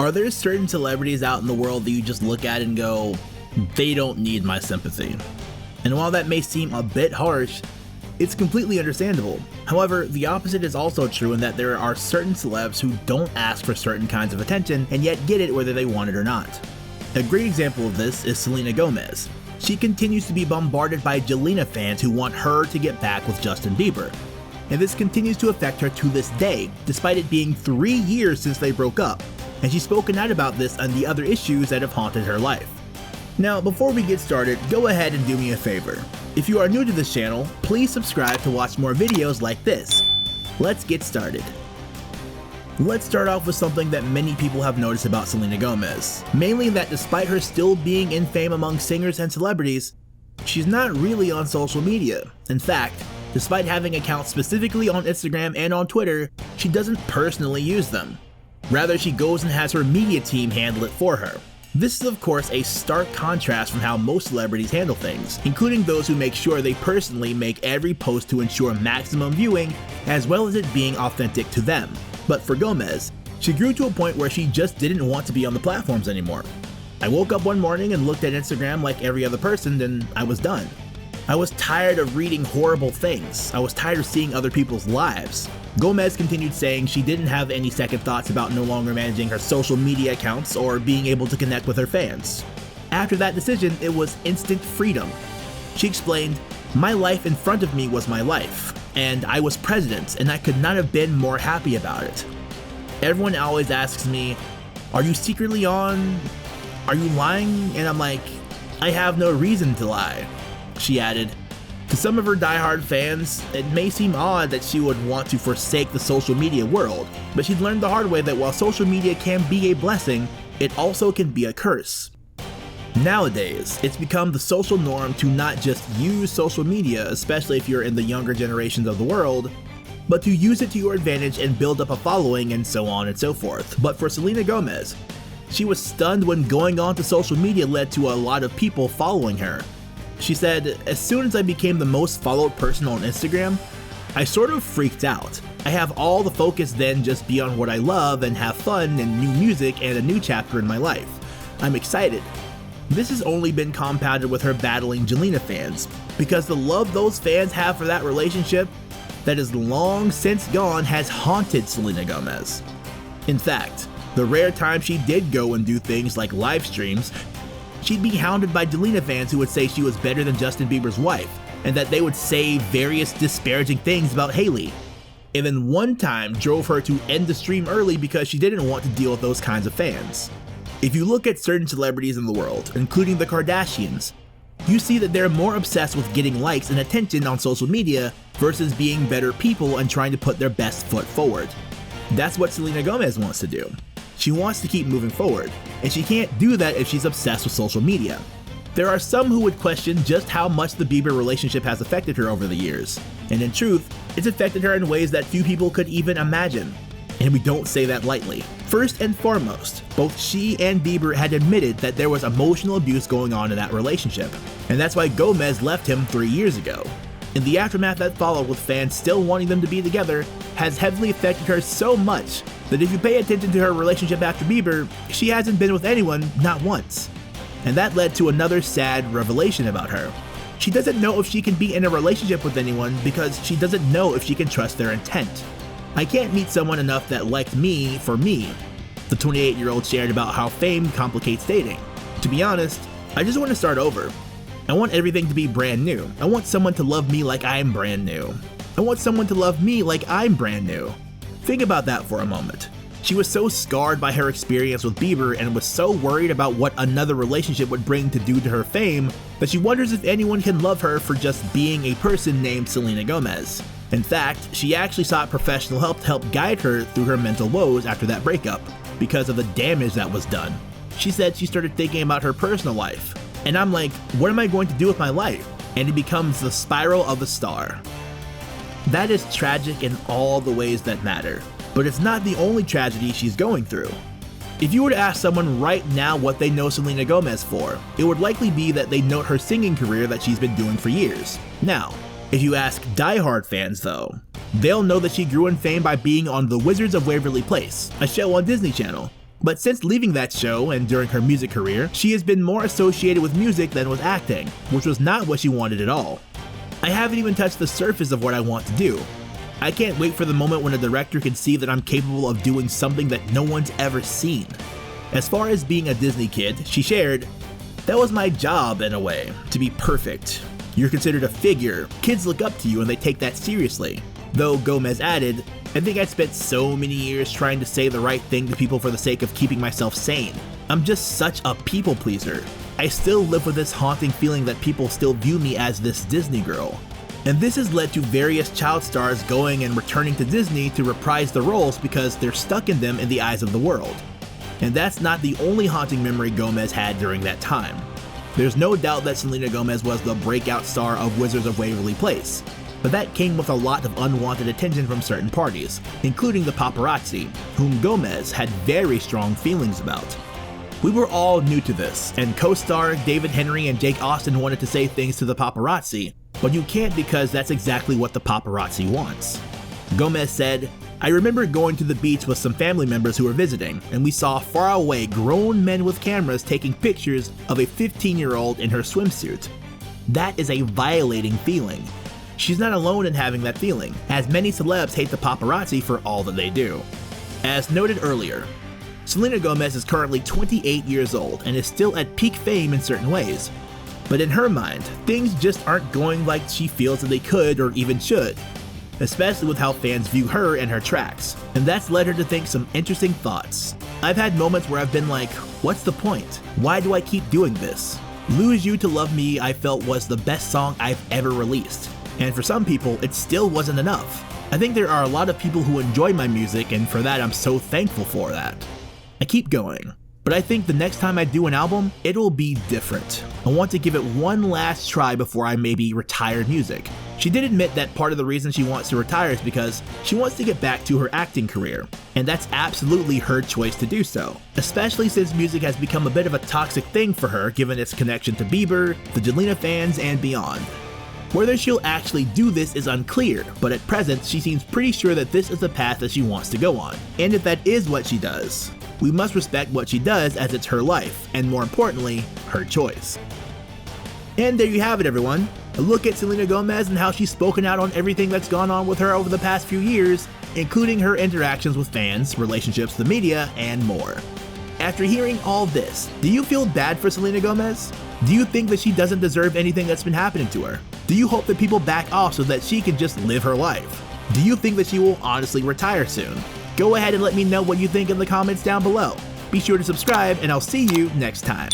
Are there certain celebrities out in the world that you just look at and go, they don't need my sympathy? And while that may seem a bit harsh, it's completely understandable. However, the opposite is also true in that there are certain celebs who don't ask for certain kinds of attention and yet get it whether they want it or not. A great example of this is Selena Gomez. She continues to be bombarded by Gelena fans who want her to get back with Justin Bieber. And this continues to affect her to this day, despite it being 3 years since they broke up. And she's spoken out about this and the other issues that have haunted her life. Now, before we get started, go ahead and do me a favor. If you are new to this channel, please subscribe to watch more videos like this. Let's get started. Let's start off with something that many people have noticed about Selena Gomez. Mainly that despite her still being in fame among singers and celebrities, she's not really on social media. In fact, despite having accounts specifically on Instagram and on Twitter, she doesn't personally use them. Rather, she goes and has her media team handle it for her. This is of course a stark contrast from how most celebrities handle things, including those who make sure they personally make every post to ensure maximum viewing, as well as it being authentic to them. But for Gomez, she grew to a point where she just didn't want to be on the platforms anymore. I woke up one morning and looked at Instagram like every other person, and I was done. I was tired of reading horrible things. I was tired of seeing other people's lives. Gomez continued saying she didn't have any second thoughts about no longer managing her social media accounts or being able to connect with her fans. After that decision, it was instant freedom. She explained, "My life in front of me was my life, and I was president, and I could not have been more happy about it. Everyone always asks me, are you secretly on? Are you lying?" And I'm like, I have no reason to lie. She added, to some of her diehard fans, it may seem odd that she would want to forsake the social media world, but she'd learned the hard way that while social media can be a blessing, it also can be a curse. Nowadays, it's become the social norm to not just use social media, especially if you're in the younger generations of the world, but to use it to your advantage and build up a following and so on and so forth. But for Selena Gomez, she was stunned when going on to social media led to a lot of people following her. She said, as soon as I became the most followed person on Instagram, I sort of freaked out. I have all the focus then just be on what I love and have fun and new music and a new chapter in my life. I'm excited. This has only been compounded with her battling Gelena fans, because the love those fans have for that relationship that is long since gone has haunted Selena Gomez. In fact, the rare time she did go and do things like live streams, she'd be hounded by Gelena fans who would say she was better than Justin Bieber's wife, and that they would say various disparaging things about Hailey. And then one time drove her to end the stream early because she didn't want to deal with those kinds of fans. If you look at certain celebrities in the world, including the Kardashians, you see that they're more obsessed with getting likes and attention on social media versus being better people and trying to put their best foot forward. That's what Selena Gomez wants to do. She wants to keep moving forward, and she can't do that if she's obsessed with social media. There are some who would question just how much the Bieber relationship has affected her over the years, and in truth, it's affected her in ways that few people could even imagine. And we don't say that lightly. First and foremost, both she and Bieber had admitted that there was emotional abuse going on in that relationship, and that's why Gomez left him 3 years ago. And the aftermath that followed with fans still wanting them to be together has heavily affected her so much that if you pay attention to her relationship after Bieber, she hasn't been with anyone, not once. And that led to another sad revelation about her. She doesn't know if she can be in a relationship with anyone because she doesn't know if she can trust their intent. I can't meet someone enough that liked me for me, the 28-year-old shared about how fame complicates dating. To be honest, I just want to start over. I want everything to be brand new. I want someone to love me like I'm brand new. I want someone to love me like I'm brand new. Think about that for a moment. She was so scarred by her experience with Bieber and was so worried about what another relationship would bring to do to her fame that she wonders if anyone can love her for just being a person named Selena Gomez. In fact, she actually sought professional help to help guide her through her mental woes after that breakup, because of the damage that was done. She said she started thinking about her personal life. And I'm like, what am I going to do with my life? And it becomes the spiral of the star. That is tragic in all the ways that matter, but it's not the only tragedy she's going through. If you were to ask someone right now what they know Selena Gomez for, it would likely be that they note her singing career that she's been doing for years. Now, if you ask diehard fans though, they'll know that she grew in fame by being on The Wizards of Waverly Place, a show on Disney Channel, But since leaving that show and during her music career, she has been more associated with music than with acting, which was not what she wanted at all. I haven't even touched the surface of what I want to do. I can't wait for the moment when a director can see that I'm capable of doing something that no one's ever seen. As far as being a Disney kid, she shared, "That was my job in a way, to be perfect. You're considered a figure, kids look up to you and they take that seriously." Though Gomez added, "I think I spent so many years trying to say the right thing to people for the sake of keeping myself sane. I'm just such a people pleaser. I still live with this haunting feeling that people still view me as this Disney girl." And this has led to various child stars going and returning to Disney to reprise the roles because they're stuck in them in the eyes of the world. And that's not the only haunting memory Gomez had during that time. There's no doubt that Selena Gomez was the breakout star of Wizards of Waverly Place, but that came with a lot of unwanted attention from certain parties, including the paparazzi, whom Gomez had very strong feelings about. We were all new to this, and co-star David Henry and Jake Austen wanted to say things to the paparazzi, but you can't because that's exactly what the paparazzi wants. Gomez said, "I remember going to the beach with some family members who were visiting, and we saw far away grown men with cameras taking pictures of a 15-year-old in her swimsuit. That is a violating feeling. She's not alone in having that feeling, as many celebs hate the paparazzi for all that they do." As noted earlier, Selena Gomez is currently 28 years old and is still at peak fame in certain ways. But in her mind, things just aren't going like she feels that they could or even should, especially with how fans view her and her tracks, and that's led her to think some interesting thoughts. "I've had moments where I've been like, what's the point? Why do I keep doing this? Lose You to Love Me I felt was the best song I've ever released, and for some people it still wasn't enough. I think there are a lot of people who enjoy my music, and for that I'm so thankful for that. I keep going. But I think the next time I do an album, it'll be different. I want to give it one last try before I maybe retire music." She did admit that part of the reason she wants to retire is because she wants to get back to her acting career, and that's absolutely her choice to do so, especially since music has become a bit of a toxic thing for her given its connection to Bieber, the Gelena fans, and beyond. Whether she'll actually do this is unclear, but at present she seems pretty sure that this is the path that she wants to go on, and if that is what she does, we must respect what she does as it's her life, and more importantly, her choice. And there you have it, everyone. A look at Selena Gomez and how she's spoken out on everything that's gone on with her over the past few years, including her interactions with fans, relationships, the media, and more. After hearing all this, do you feel bad for Selena Gomez? Do you think that she doesn't deserve anything that's been happening to her? Do you hope that people back off so that she can just live her life? Do you think that she will honestly retire soon? Go ahead and let me know what you think in the comments down below. Be sure to subscribe, and I'll see you next time.